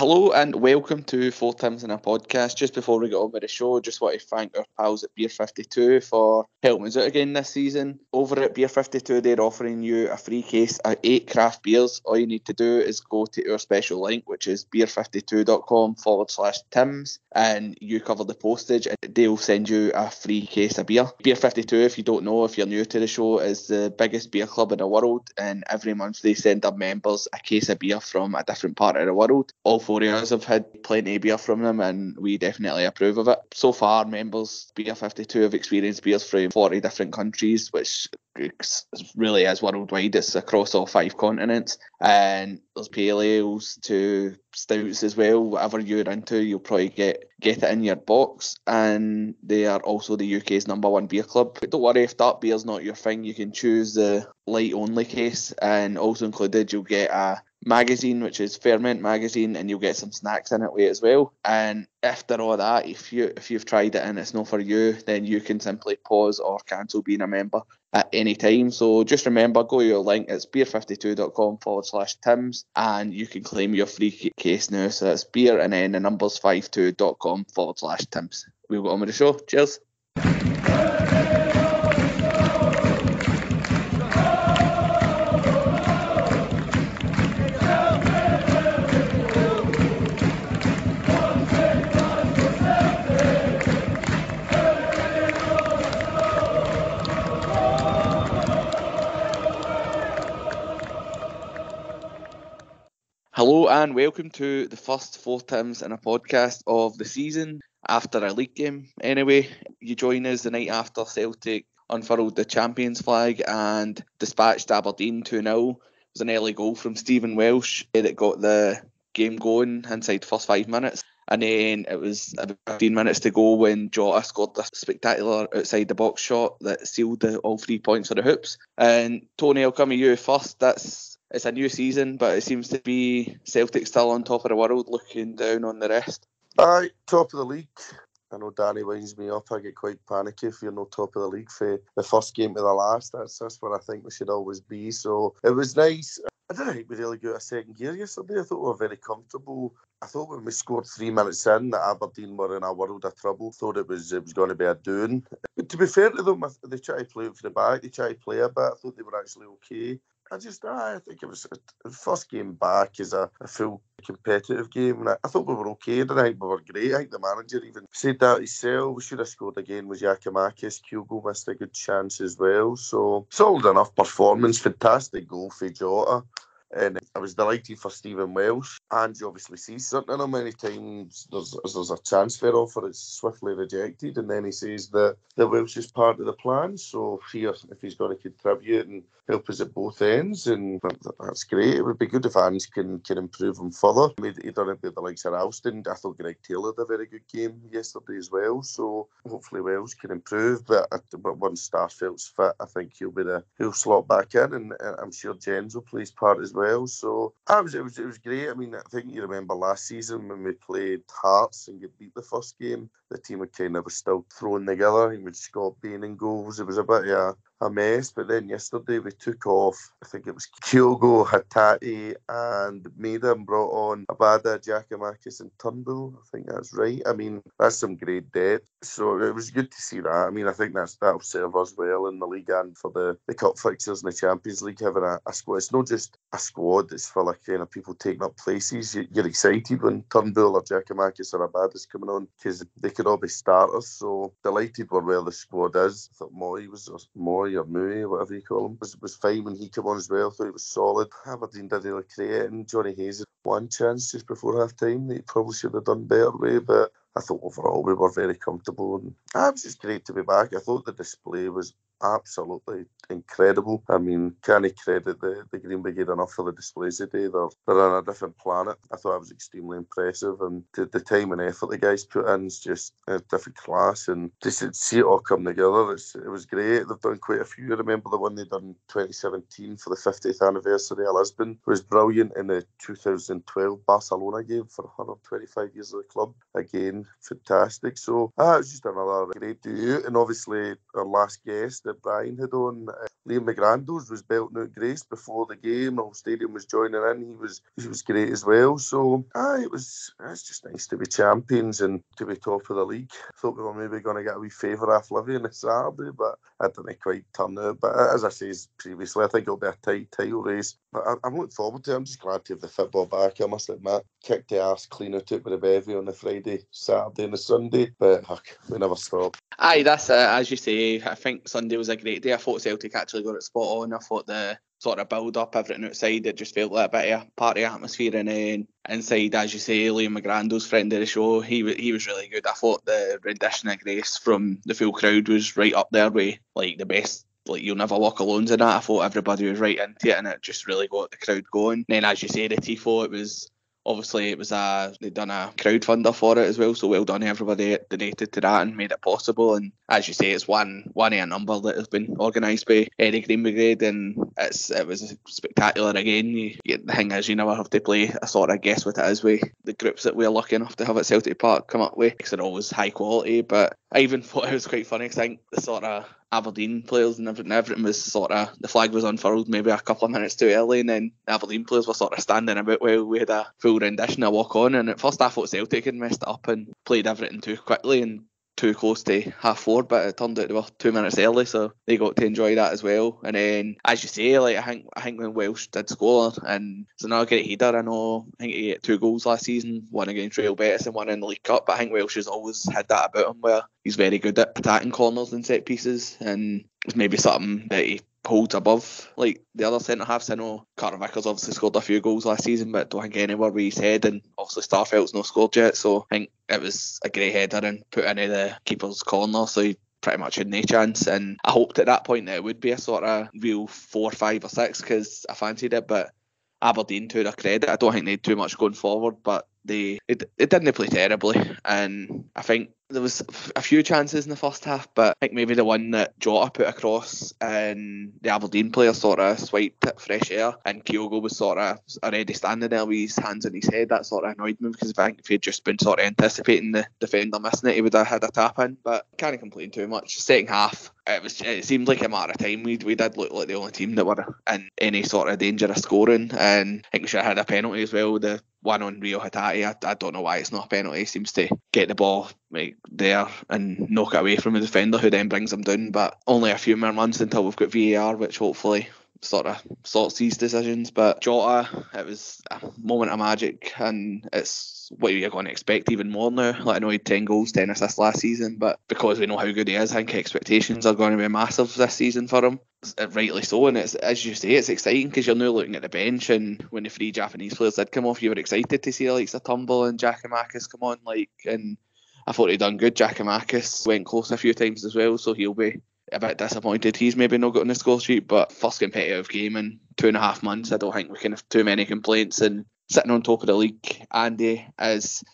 Hello and welcome to 4Tims in a podcast. Just before we get on with the show, just want to thank our pals at Beer 52 for helping us out again this season. Over at Beer 52, they're offering you a free case of 8 craft beers. All you need to do is go to our special link, which is beer52.com/Tims, and you cover the postage and they'll send you a free case of beer. Beer 52, if you don't know, if you're new to the show, is the biggest beer club in the world, and every month they send their members a case of beer from a different part of the world. All 4 of us have had plenty of beer from them and we definitely approve of it. So far, members Beer 52 have experienced beers from 40 different countries, which really is worldwide. It's across all 5 continents, and there's pale ales to stouts as well. Whatever you're into, you'll probably get it in your box. And they are also the UK's #1 beer club. But don't worry if that beer's not your thing, you can choose the light only case, and also included you'll get a magazine, which is Ferment magazine, and you'll get some snacks in it with it as well. And after all that, if you've tried it and it's not for you, then you can simply pause or cancel being a member at any time. So just remember, go to your link, it's beer52.com/Tims, and you can claim your free case now. So it's beer and then the numbers 52.com/Tims. We'll go on with the show. Cheers. Hello and welcome to the first 4Tims in a podcast of the season, after a league game. Anyway, you join us the night after Celtic unfurled the champions flag and dispatched Aberdeen 2-0. It was an early goal from Stephen Welsh that got the game going inside the first 5 minutes. And then it was about 15 minutes to go when Jota scored a spectacular outside the box shot that sealed all 3 points for the Hoops. And Tony, I'll come to you first. It's a new season, but it seems to be Celtic still on top of the world, looking down on the rest. Aye, top of the league. I know Danny winds me up. I get quite panicky if you're not top of the league for the first game to the last. That's where I think we should always be. So it was nice. I didn't think we really got a second gear yesterday. I thought we were very comfortable. I thought when we scored 3 minutes in that Aberdeen were in a world of trouble. Thought it was going to be a doing. But to be fair to them, they tried to play it for the back. They tried to play a bit. I thought they were actually okay. I think it was the first game back is a full competitive game. And I thought we were okay. I think we were great. I think the manager even said that himself. We should have scored again with Giacomakis. Kyogo missed a good chance as well. So solid enough performance. Fantastic goal for Jota. And I was delighted for Stephen Welsh. And you obviously see something how many times there's a transfer offer, it's swiftly rejected, and then he says that the Welsh is part of the plan. So here, if he's going to contribute and help us at both ends, and that's great. It would be good if Hans can improve him further. He done it with the likes of Alston. I thought Greg Taylor had a very good game yesterday as well. So hopefully Welsh can improve. But once Starfelt's fit, I think he'll slot back in, and I'm sure Jens will play his part as well. So it was great. I mean, I think you remember last season when we played Hearts and get beat the first game, the team had kind of was still thrown together, and with Scott Bain in goals, it was a bit of a mess. But then yesterday we took off, I think it was Kyogo, Hatate and Maida, and brought on Abada, Giacomakis and Turnbull. I think that's right. I mean, that's some great depth. So it was good to see that. I mean, I think that'll serve us well in the league and for the cup fixtures in the Champions League, having a squad. It's not just a squad, it's full of kind of people taking up places. You're excited when Turnbull or Giacomakis or Abada's coming on because they could all be starters. So delighted where the squad is. I thought Moy or Mui, whatever you call him, was fine when he came on as well. I thought he was solid. Aberdeen did really create, and Johnny Hayes had one chance just before half time that he probably should have done better with, but I thought overall we were very comfortable, and it was just great to be back. I thought the display was absolutely incredible. I mean, can't credit the Green Brigade enough for the displays today. They're on a different planet. I thought it was extremely impressive, and the time and effort the guys put in is just a different class, and just to see it all come together, it was great. They've done quite a few. I remember the one they done in 2017 for the 50th anniversary of Lisbon was brilliant, in the 2012 Barcelona game for 125 years of the club. Again, fantastic. So it was just another great duo. And obviously our last guest that Brian had on, Liam McGrandles was belting out Grace before the game. The whole stadium was joining in. He was great as well. So it's just nice to be champions and to be top of the league. Thought we were maybe going to get a wee favour off Livy on a Saturday, but I didn't quite turn out. But as I said previously, I think it'll be a tight title race. But I'm looking forward to it. I'm just glad to have the football back. I must admit, kicked the arse clean out with the bevy on the Friday, Saturday and the Sunday. But heck, we never stop. Aye, that's it. As you say, I think Sunday was a great day. I thought Celtic actually got it spot on. I thought the sort of build up, everything outside, it just felt like a bit of a party atmosphere. And then inside, as you say, Liam McGrandles, friend of the show, he was really good. I thought the rendition of Grace from the full crowd was right up there with like the best. Like You'll Never Walk Alone's in that. I thought everybody was right into it, and it just really got the crowd going. And then, as you say, the tifo, they'd done a crowdfunder for it as well, so well done to everybody that donated to that and made it possible. And as you say, it's one of a number that has been organised by Eddie Green Brigade, and it was spectacular again. The thing is, you never have to play a sort of guess what it is with the groups that we're lucky enough to have at Celtic Park come up with, because they're always high quality. But I even thought it was quite funny, because I think the sort of Aberdeen players and everything was sort of, the flag was unfurled maybe a couple of minutes too early, and then the Aberdeen players were sort of standing about while we had a full rendition of Walk On. And at first I thought Celtic had messed it up and played everything too quickly and too close to half forward, but it turned out they were 2 minutes early, so they got to enjoy that as well. And then, as you say, like I think when Welsh did score, and it's another great header. I think he had 2 goals last season, one against Real Betis and one in the League Cup, but I think Welsh has always had that about him, where he's very good at attacking corners and set pieces, and it's maybe something that he holds above like the other centre halves. I know Carter Vickers obviously scored a few goals last season, but I don't think anywhere with his head, and obviously Starfelt's not scored yet, so I think it was a great header and put into the keeper's corner, so he pretty much had no chance. And I hoped at that point that it would be a sort of real 4, 5 or 6, because I fancied it. But Aberdeen, to their credit, I don't think they had too much going forward, but it didn't play terribly. And I think there was a few chances in the first half, but I think maybe the one that Jota put across and the Aberdeen player sort of swiped it fresh air, and Kyogo was sort of already standing there with his hands on his head. That sort of annoyed me, because I think if he'd just been sort of anticipating the defender missing it, he would have had a tap in. But can't complain too much. Second half, it seemed like a matter of time. We did look like the only team that were in any sort of danger of scoring, and I think we should have had a penalty as well. The one on Rio Hatate, I don't know why it's not a penalty. He seems to get the ball right there and knock it away from the defender, who then brings him down. But only a few more months until we've got VAR, which hopefully sort of sorts these decisions. But Jota, it was a moment of magic, and it's what you're going to expect even more now. Like, I know he had 10 goals, 10 assists last season, but because we know how good he is, I think expectations are going to be massive this season for him. Rightly so, and it's, as you say, it's exciting, because you're now looking at the bench, and when the 3 Japanese players did come off, you were excited to see the likes of Turnbull and Giakoumakis come on, and I thought he'd done good. Giakoumakis went close a few times as well, so he'll be a bit disappointed he's maybe not got on the score sheet. But first competitive game in 2.5 months, I don't think we can have too many complaints, and sitting on top of the league, Andy, is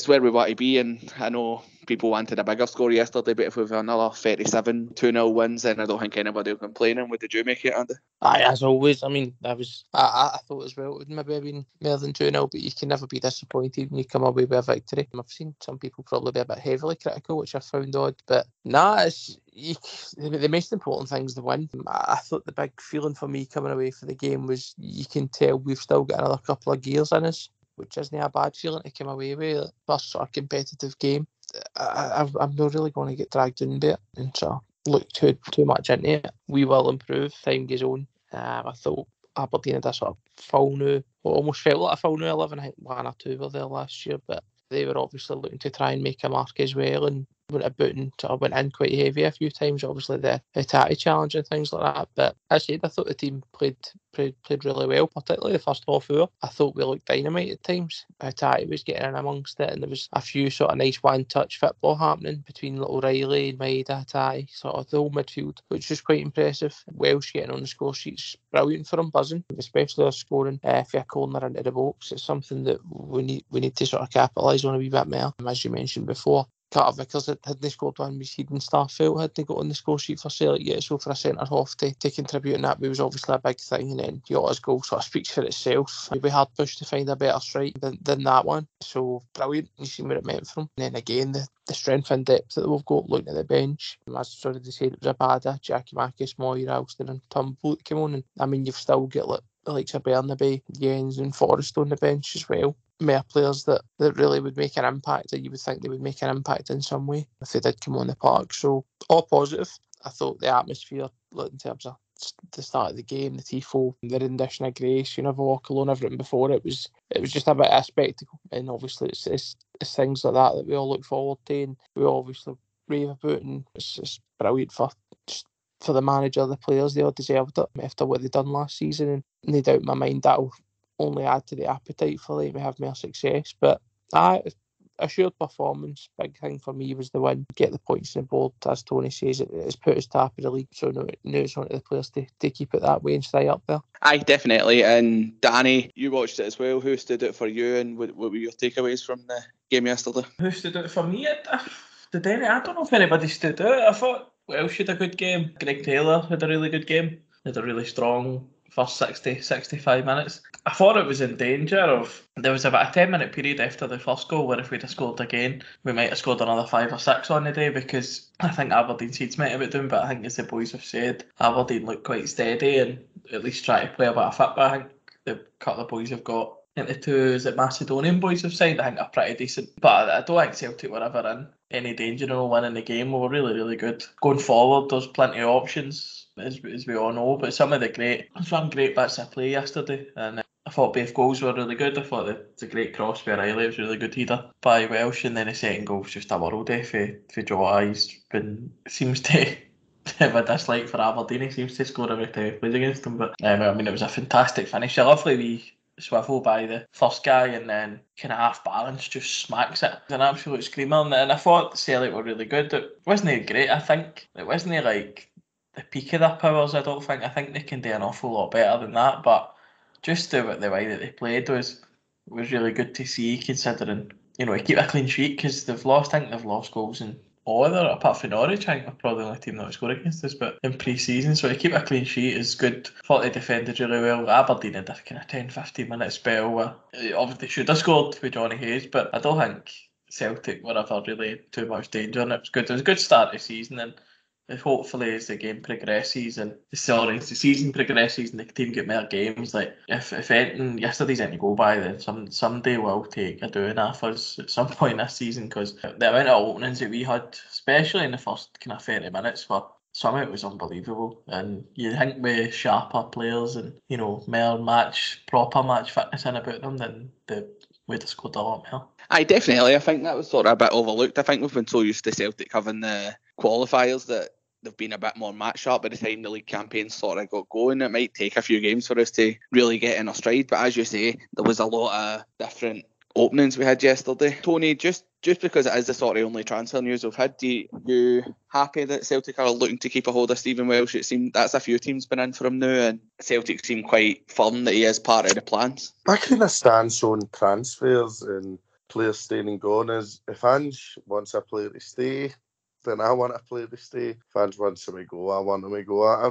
where we want to be. And I know people wanted a bigger score yesterday, but if we've another 37 2-0 wins, then I don't think anybody will complain. What did you make it, Andy? Aye, as always. I mean, I thought as well it would maybe have been more than 2-0, but you can never be disappointed when you come away with a victory. I've seen some people probably be a bit heavily critical, which I found odd, but the most important thing is the win. I thought the big feeling for me coming away for the game was, you can tell we've still got another couple of gears in us, which isn't a bad feeling to come away with. First sort of competitive game. I'm not really going to get dragged into it and sort of look too much into it. We will improve. Time goes on. I thought Aberdeen had a sort of full new, almost felt like a full new 11. I think 1 or 2 were there last year, but they were obviously looking to try and make a mark as well, and went about and sort of went in quite heavy a few times. Obviously the Hatate challenge and things like that. But as I said, I thought the team played really well, particularly the first half hour. I thought we looked dynamite at times. Hatate was getting in amongst it, and there was a few sort of nice one-touch football happening between O'Reilly and Maeda, Hatate, sort of the whole midfield, which was quite impressive. Welsh getting on the score sheet's brilliant for him, buzzing, especially us scoring for a corner into the box. It's something that we need to sort of capitalise on a wee bit more. As you mentioned before, Carter Vickers hadn't scored one, we seen Starfield hadn't got on the score sheet for Celtic yet, so for a centre half to contribute in that was obviously a big thing. And then Yotta's goal sort of speaks for itself. It'd be hard pushed to find a better strike than that one. So brilliant, you seen what it meant for him. And then again, the strength and depth that we've got looking at the bench. As I already said, it was a bada, Jackie Marcus, Moira, Alston and Turnbull came on. And I mean, you've still got like the likes of Bernaby, Jens and Forrest on the bench as well. More players that really would make an impact, that you would think they would make an impact in some way if they did come on the park. So all positive. I thought the atmosphere, in terms of the start of the game, the tifo, the rendition of Grace, walk alone, everything before it was just a bit of a spectacle. And obviously it's things like that we all look forward to, and we obviously rave about, and it's brilliant for the manager, the players. They all deserved it after what they done last season, and no doubt in my mind that'll only add to the appetite for them to have more success. But assured performance, big thing for me was the win. Get the points on the board, as Tony says, it's put us top of the league, so now it's on to the players to keep it that way and stay up there. Aye, definitely. And Danny, you watched it as well. Who stood out for you, and what were your takeaways from the game yesterday? Who stood out for me? I don't know if anybody stood out. I thought Welsh had a good game. Greg Taylor had a really good game. Had a really strong first 65 minutes. I thought it was in danger of... There was about a 10-minute period after the first goal where if we'd have scored again, we might have scored another 5 or 6 on the day, because I think Aberdeen's heads might have been doing, but I think, as the boys have said, Aberdeen looked quite steady and at least try to play a bit of football. I think the couple of boys have got into two Macedonian boys have signed, I think are pretty decent. But I don't think Celtic were ever in any danger of winning the game. We were really, really good. Going forward, there's plenty of options, as we all know, but some great bits of play yesterday. And I thought both goals were really good. I thought the great cross by Riley was a really good header by Welsh, and then the second goal was just a worldie for Joe. Seems to have a dislike for Aberdeen. He seems to score every time he plays against them. But I mean, it was a fantastic finish. A lovely wee swivel by the first guy, and then kind of half balance just smacks it. It's an absolute screamer, and I thought Celtic were really good. It wasn't great, I think. It wasn't like the peak of their powers, I don't think. I think they can do an awful lot better than that, but just the way that they played was really good to see, considering, keep a clean sheet, because they've lost goals in all of them, apart from Norwich. I think they're probably the only team that would score against us, but in pre-season, so to keep a clean sheet is good. Thought they defended really well. Aberdeen had a kind of 10-15 minute spell where obviously they should have scored with Johnny Hayes, but I don't think Celtic were ever really too much danger, and it was good. It was a good start to the season, and hopefully as the game progresses as the season progresses and the team get more games, like if anything, yesterday's anything go by, then someday will take a doing off us at some point this season, because the amount of openings that we had, especially in the first kind of 30 minutes, for some of it was unbelievable. And you think with sharper players and more proper match fitness in about them, then we'd have scored a lot more. Aye, definitely. I think that was sort of a bit overlooked. I think we've been so used to Celtic having the qualifiers that they've been a bit more match sharp by the time the league campaign sort of got going. It might take a few games for us to really get in our stride, but as you say, there was a lot of different openings we had yesterday. Tony, just because it is the sort of only transfer news we've had, you happy that Celtic are looking to keep a hold of Stephen Welsh? It seemed that's a few teams been in for him now, and Celtic seem quite firm that he is part of the plans. My kind of stance on transfers and players staying and gone is, if Ange wants a player to stay, then I want a player to stay. If Ange wants him to go, I want him to go. I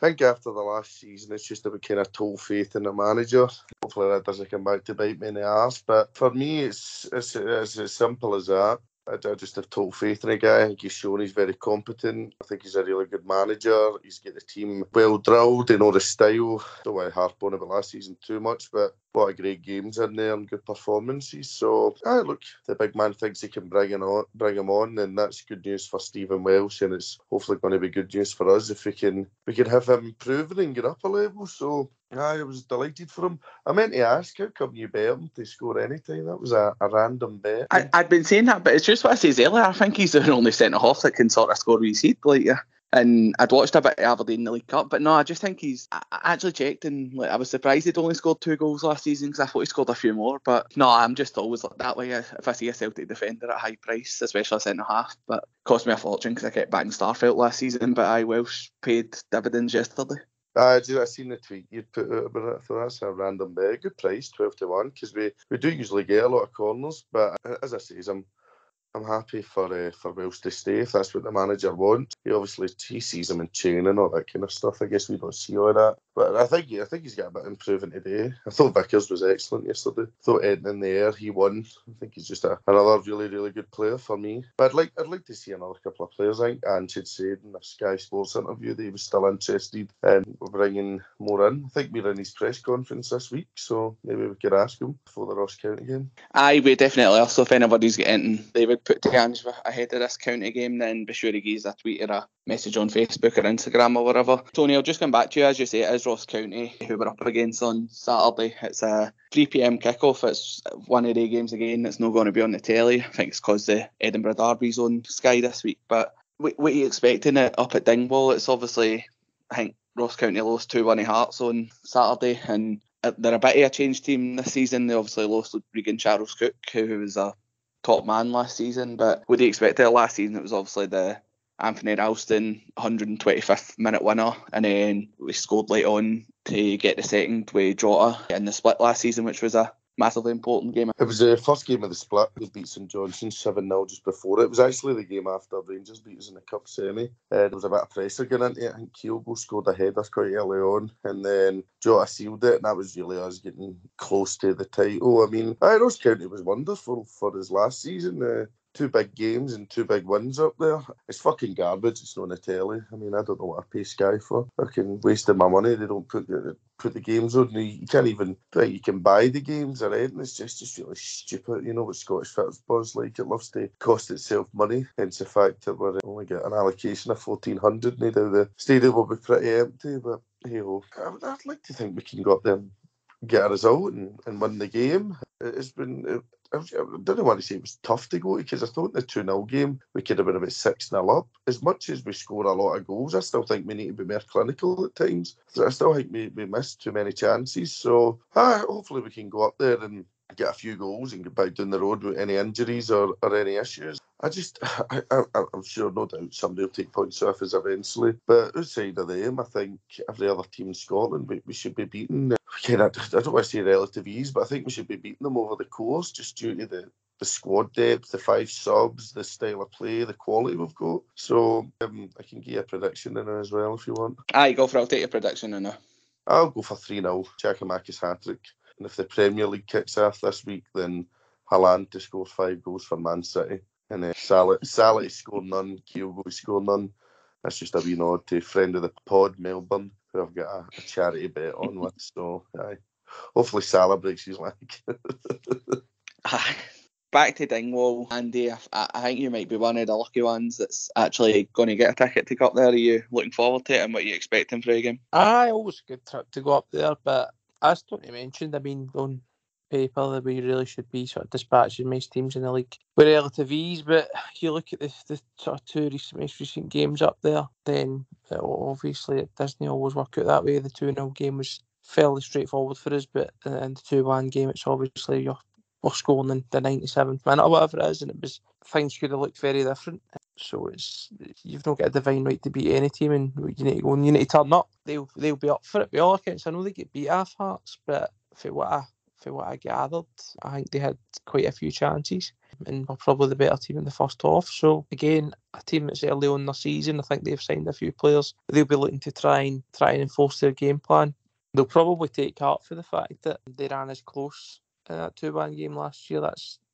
think after the last season, it's just about kind of total faith in the manager. Hopefully that doesn't come back to bite me in the arse. But for me, it's as simple as that. I just have total faith in the guy. I think he's shown he's very competent. I think he's a really good manager. He's got the team well drilled. They know the style. Don't want to harp on about last season too much, but a lot of great games in there and good performances. So, look, the big man thinks he can bring him on, and that's good news for Stephen Welsh, and it's hopefully going to be good news for us if we can have him improving and get up a level. So, I was delighted for him. I meant to ask, how come you bet him to score any time? That was a random bet. I'd been saying that, but it's just what I said earlier. I think he's the only centre-half that can sort of score with his head, like, yeah. And I'd watched a bit of Aberdeen in the League Cup, but no, I just think I actually checked, and I was surprised he'd only scored 2 goals last season, because I thought he scored a few more. But no, I'm just always like that way. If I see a Celtic defender at a high price, especially a centre-half, but it cost me a fortune because I kept backing Starfield last season, but Welsh paid dividends yesterday. I seen the tweet you'd put out about it. So that's a random bet. Good price, 12-1, because we do usually get a lot of corners. But as I say, I'm happy for Welsh to stay if that's what the manager wants. He sees him in training and all that kind of stuff. I guess we don't see all that, but I think he's got a bit of improving today. I thought Vickers was excellent yesterday. I thought Eden in the air, he won. I think he's just another really, really good player for me. But I'd like to see another couple of players. I think Ange had said in the Sky Sports interview that he was still interested in bringing more in. I think we're in his press conference this week, so maybe we could ask him before the Ross County game. Aye, we definitely are. So if anybody's getting, they would put to Ange ahead of this county game, then be sure he gives a tweet or a message on Facebook or Instagram or whatever. Tony, I'll just come back to you. As you say, it is Ross County who we're up against on Saturday. It's a 3 p.m. kickoff. It's one of the games again that's not going to be on the telly. I think it's because the Edinburgh Derby's on Sky this week. But what are you expecting it up at Dingwall? It's obviously, I think Ross County lost 2-1 to Hearts on Saturday, and they're a bit of a change team this season. They obviously lost Regan Charles Cook, who was a top man last season. But what do you expect there? Last season it was obviously the Anthony Ralston 125th minute winner, and then we scored late on to get the second with Jota in the split last season, which was a massively important game. It was the first game of the split. We beat St Johnstone 7-0 just before it. It was actually the game after Rangers beat us in the Cup semi. There was a bit of pressure going into it. I think Kyogo scored a header quite early on, and then Jota sealed it, and that was really us getting close to the title. I mean, Ross County was wonderful for his last season. 2 big games and 2 big wins up there. It's fucking garbage. It's not on the telly. I mean, I don't know what I pay Sky for. Fucking wasting my money. They don't put the games on. You can't even think you can buy the games or anything. It's just really stupid. You know what Scottish football's like. It loves to cost itself money. Hence the fact that we're only get an allocation of 1,400. Now the stadium will be pretty empty, but hey ho. I'd like to think we can go up there and get a result and win the game. It's been... I didn't want to say it was tough to go to, because I thought in the 2-0 game we could have been about 6-0 up. As much as we score a lot of goals, I still think we need to be more clinical at times. I still think we missed too many chances. So hopefully we can go up there and get a few goals and get back down the road with any injuries or any issues. I'm sure, no doubt, somebody will take points off us eventually. But outside of them, I think every other team in Scotland, we should be beating. I don't want to say relative ease, but I think we should be beating them over the course, just due to the squad depth, the 5 subs, the style of play, the quality we've got. So I can give you a prediction in it as well if you want. Aye, go for it. I'll take your prediction in it. I'll go for 3-0, Giacomakis hat-trick. And if the Premier League kicks off this week, then Haaland to score 5 goals for Man City. And then Salah to score none, Kyogo to score none. That's just a wee nod to friend of the pod, Melbourne, who I've got a charity bet on with. So, aye. Hopefully Salah breaks his leg. Back to Dingwall, Andy. I think you might be one of the lucky ones that's actually going to get a ticket to go up there. Are you looking forward to it, and what are you expecting for a game? Always a good trip to go up there, but as Tony mentioned, I mean, on paper that we really should be sort of dispatching most teams in the league with relative ease, but you look at the sort of 2 most recent games up there, then obviously it doesn't always work out that way. The 2-0 game was fairly straightforward for us, but in the 2-1 game, it's obviously we're scoring in the 97th minute or whatever it is, and things could have looked very different. So you've not got a divine right to beat any team, and you need to go and you need to turn up. They'll be up for it. By all accounts, I know they get beat off Hearts, but for what I gathered, I think they had quite a few chances and were probably the better team in the first half. So again, a team that's early on in their season, I think they've signed a few players. They'll be looking to try and enforce their game plan. They'll probably take heart for the fact that they ran as close in that 2-1 game last year.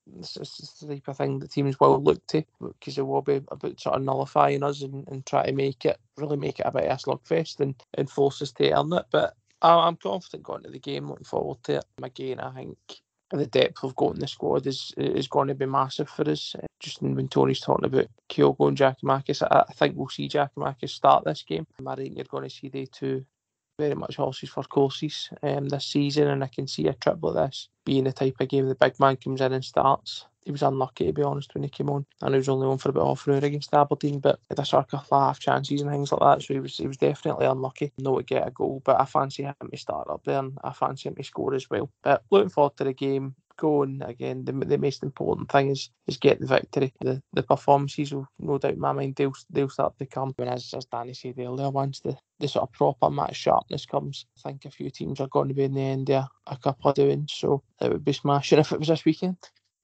This is the type of thing the teams will look to, because they will be about sort of nullifying us and try to make it a bit of a slugfest and force us to earn it. But I'm confident going to the game, looking forward to it. Again, I think the depth we've got in the squad is going to be massive for us. Just when Tony's talking about Kyogo and Giacomakis, I think we'll see Giacomakis start this game. I think you're going to see they two very much horses for courses this season, and I can see a trip like this being the type of game the big man comes in and starts. He was unlucky, to be honest, when he came on, and he was only on for about half an hour against Aberdeen, but had a sort of half chances and things like that, so he was definitely unlucky not to get a goal. But I fancy him to start up there, and I fancy him to score as well. But looking forward to the game. Going again, the most important thing is get the victory. The performances will, no doubt in my mind, they'll start to come. And as Danny said earlier, once the sort of proper match sharpness comes, I think a few teams are going to be in the end there, a couple of doing. So it would be smashing if it was this weekend.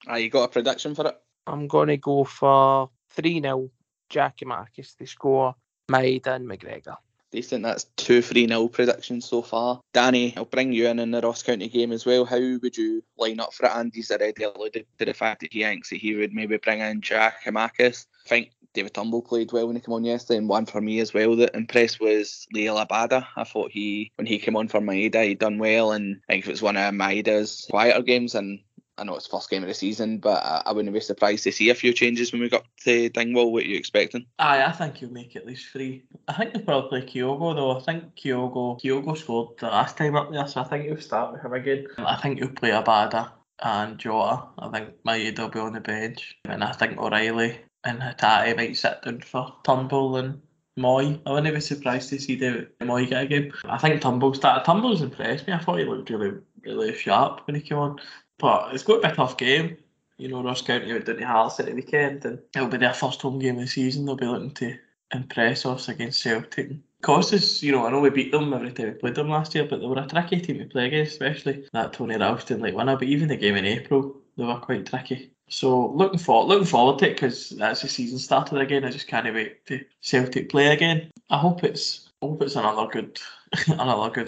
You got a prediction for it? I'm going to go for 3-0 Giakoumakis to score Maeda and McGregor. Decent, that's 2 3-0 predictions so far. Danny, I'll bring you in the Ross County game as well. How would you line up for it? Andy's already alluded to the fact that he thinks that he would maybe bring in Giakoumakis. I think David Turnbull played well when he came on yesterday, and one for me as well that impressed was Leo Labada. I thought when he came on for Maeda, he'd done well, and I think it was one of Maeda's quieter games, and I know it's first game of the season, but I wouldn't be surprised to see a few changes when we got to Dingwall. What are you expecting? I think he'll make at least 3. I think he'll probably play Kyogo though. I think Kyogo scored the last time up there, so I think he'll start with him again. I think he'll play Abada and Jota. I think Maeda will be on the bench, and I think O'Reilly and Hatate might sit down for Turnbull and Moy. I wouldn't be surprised to see the Moy get a game. I think Turnbull started. Turnbull's impressed me. I thought he looked really, really sharp when he came on. But it's going to be a tough game. You know, Ross County went down to Hearts at the weekend, and it'll be their first home game of the season. They'll be looking to impress us against Celtic. Cost us, I know we beat them every time we played them last year, but they were a tricky team to play against, especially that Tony Ralston winner. But even the game in April, they were quite tricky. So looking forward to it, because that's the season started again. I just can't wait to Celtic play again. I hope it's another good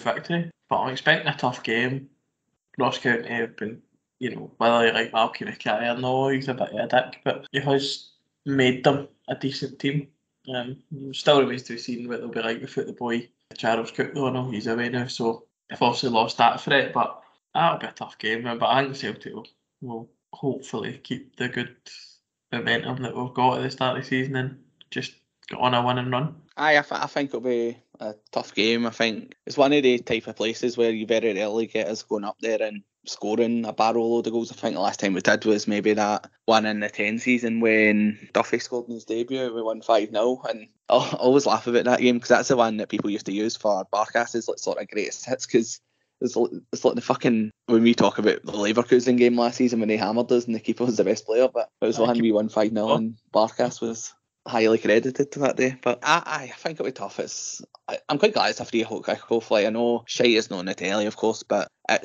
victory. But I'm expecting a tough game. Ross County have been, whether you like Malky Mackay or no, he's a bit of a dick, but he has made them a decent team. Still remains to be seen what they'll be like without the boy Charles Cook, though. I know he's away now, so they've obviously lost that threat, but that'll be a tough game. But I think Celtic will hopefully keep the good momentum that we've got at the start of the season and just get on a winning run. I think it'll be a tough game. I think it's one of the type of places where you very rarely get us going up there and scoring a barrel load of goals. I think the last time we did was maybe that one in the 10 season when Duffy scored in his debut. We won 5-0, and I always laugh about that game because that's the one that people used to use for Barcas's sort of greatest hits, because it's like the fucking, when we talk about the Leverkusen game last season when they hammered us and the keeper was the best player, but it was the one we won 5-0 and Barcas was highly credited to that day. But I think it'll be tough. I'm quite glad it's a free kick-off. I know shite is not on the telly, of course, but I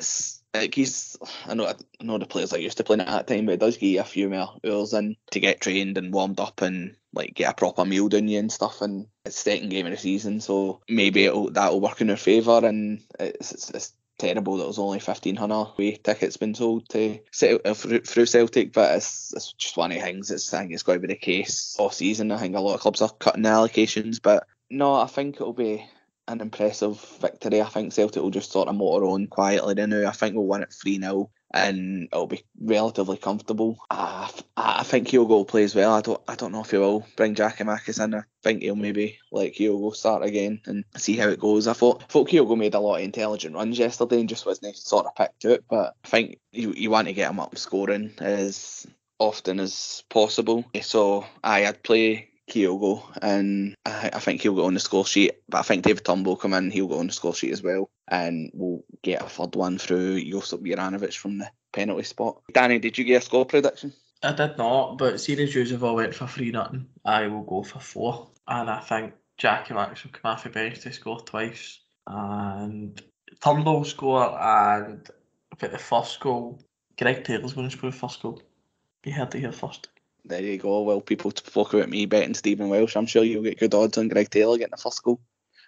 know the players are used to playing at that time, but it does give you a few more hours in to get trained and warmed up and get a proper meal down you and stuff. And it's second game of the season, so maybe that'll work in our favour. And it's terrible that there's only 1,500 away tickets been sold to through Celtic, but it's just one of the things. I think it's going to be the case all season. I think a lot of clubs are cutting the allocations, but no, I think it'll be an impressive victory. I think Celtic will just sort of motor on quietly now. I think we'll win it 3-0 and it'll be relatively comfortable. I think Kyogo will play as well. I don't know if he will bring Giakoumakis in. I think he'll maybe let Kyogo start again and see how it goes. I thought Kyogo made a lot of intelligent runs yesterday and just wasn't sort of picked out, but I think you want to get him up scoring as often as possible. So I'd play Kyogo, and I think he'll go on the score sheet, but I think David Turnbull will come in, he'll go on the score sheet as well, and we'll get a third one through Josip Juranovic from the penalty spot. Danny, did you get a score prediction? I did not, but seeing as you've all went for 3-0, I will go for 4, and I think Giakoumakis will come off the bench to score twice, and Turnbull will score, and I think the first goal, Greg Taylor's going to score the first goal. You heard it here first. There you go. Well, people spoke about me betting Stephen Welsh. I'm sure you'll get good odds on Greg Taylor getting the first goal.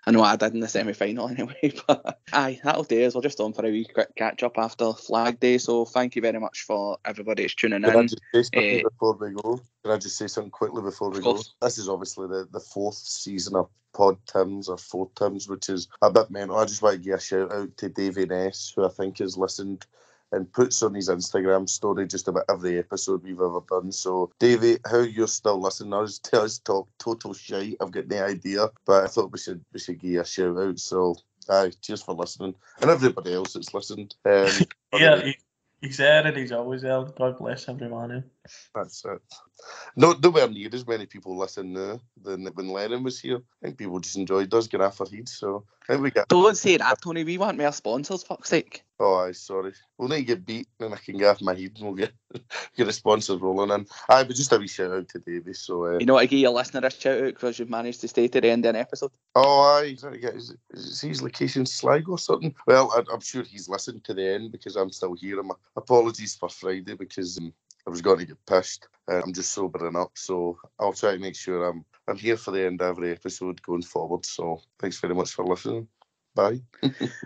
I know I did in the semi-final anyway, but that'll do us. We're just on for a wee quick catch-up after Flag Day, so thank you very much for everybody that's tuning in. Can I just say something before we go? Can I just say something quickly before we go? This is obviously the fourth season of 4Tims or 4Tims, which is a bit mental. I just want to give a shout-out to Davey Ness, who I think has listened and puts on his Instagram story just about every episode we've ever done. So, Davey, how you're still listening to us talk total shite, I've got no idea, but I thought we should give you a shout out. So, cheers for listening, and everybody else that's listened. Yeah, he's there and he's always there. God bless everyone. That's it. Nowhere near as many people listen now than when Lennon was here. I think people just enjoyed us getting off our heads. So I think we get. Don't say that, Tony. We want more sponsors, fuck's sake. Oh, aye, sorry. We'll need to get beat, and I can get off my head, and we'll get the sponsors rolling in. But just a wee shout out to Davey. So you know what, I give your listener a shout out because you've managed to stay to the end of an episode. Oh, aye. Is his location Sligo or something? Well, I'm sure he's listened to the end because I'm still here. My apologies for Friday because I was going to get pissed. I'm just sobering up, so I'll try to make sure I'm here for the end of every episode going forward. So thanks very much for listening. Bye.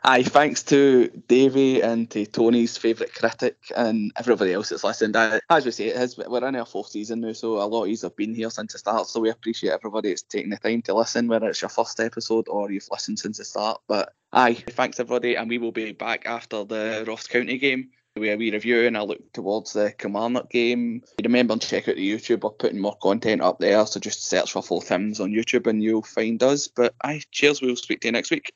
Aye, thanks to Davey and to Tony's favourite critic and everybody else that's listened. As we say, we're in our 4th season now, so a lot of you have been here since the start, so we appreciate everybody that's taking the time to listen, whether it's your first episode or you've listened since the start. But aye, thanks everybody, and we will be back after the Ross County game, where we review and I look towards the Kilmarnock game. Remember to check out the YouTube, we're putting more content up there, so just search for 4Tims on YouTube and you'll find us. But aye, cheers, we'll speak to you next week.